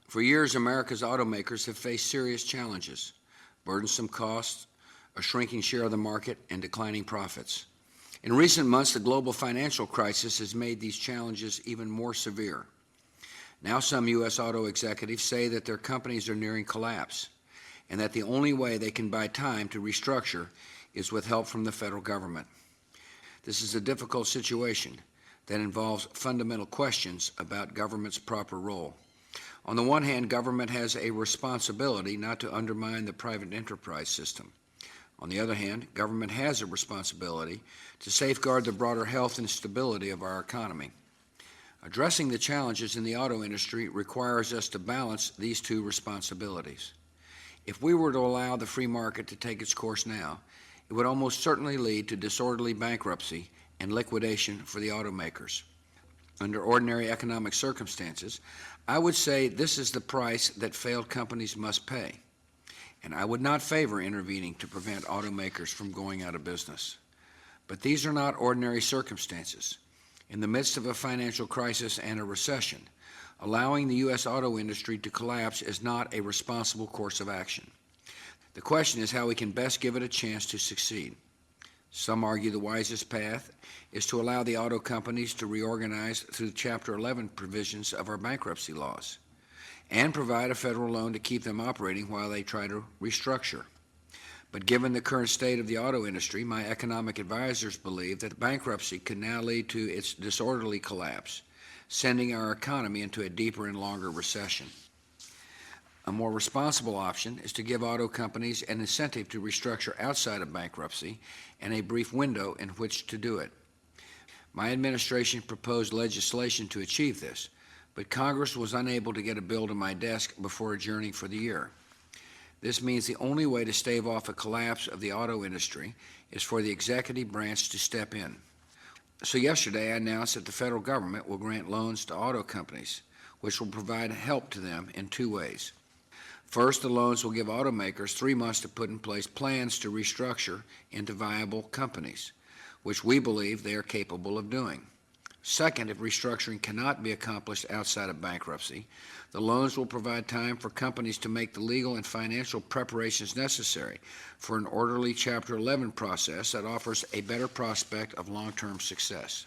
For years, America's automakers have faced serious challenges: burdensome costs, a shrinking share of the market, and declining profits. In recent months, the global financial crisis has made these challenges even more severe. Now some U.S. auto executives say that their companies are nearing collapse, and that the only way they can buy time to restructure is with help from the federal government. This is a difficult situation that involves fundamental questions about government's proper role. On the one hand, government has a responsibility not to undermine the private enterprise system. On the other hand, government has a responsibility to safeguard the broader health and stability of our economy. Addressing the challenges in the auto industry requires us to balance these two responsibilities. If we were to allow the free market to take its course now, it would almost certainly lead to disorderly bankruptcy and liquidation for the automakers. Under ordinary economic circumstances, I would say this is the price that failed companies must pay, and I would not favor intervening to prevent automakers from going out of business. But these are not ordinary circumstances. In the midst of a financial crisis and a recession, allowing the U.S. auto industry to collapse is not a responsible course of action. The question is how we can best give it a chance to succeed. Some argue the wisest path is to allow the auto companies to reorganize through Chapter 11 provisions of our bankruptcy laws and provide a federal loan to keep them operating while they try to restructure. But given the current state of the auto industry, my economic advisors believe that bankruptcy could now lead to its disorderly collapse, sending our economy into a deeper and longer recession. A more responsible option is to give auto companies an incentive to restructure outside of bankruptcy and a brief window in which to do it. My administration proposed legislation to achieve this, but Congress was unable to get a bill to my desk before adjourning for the year. This means the only way to stave off a collapse of the auto industry is for the executive branch to step in. So yesterday I announced that the federal government will grant loans to auto companies, which will provide help to them in two ways. First, the loans will give automakers 3 months to put in place plans to restructure into viable companies, which we believe they are capable of doing. Second, if restructuring cannot be accomplished outside of bankruptcy, the loans will provide time for companies to make the legal and financial preparations necessary for an orderly Chapter 11 process that offers a better prospect of long-term success.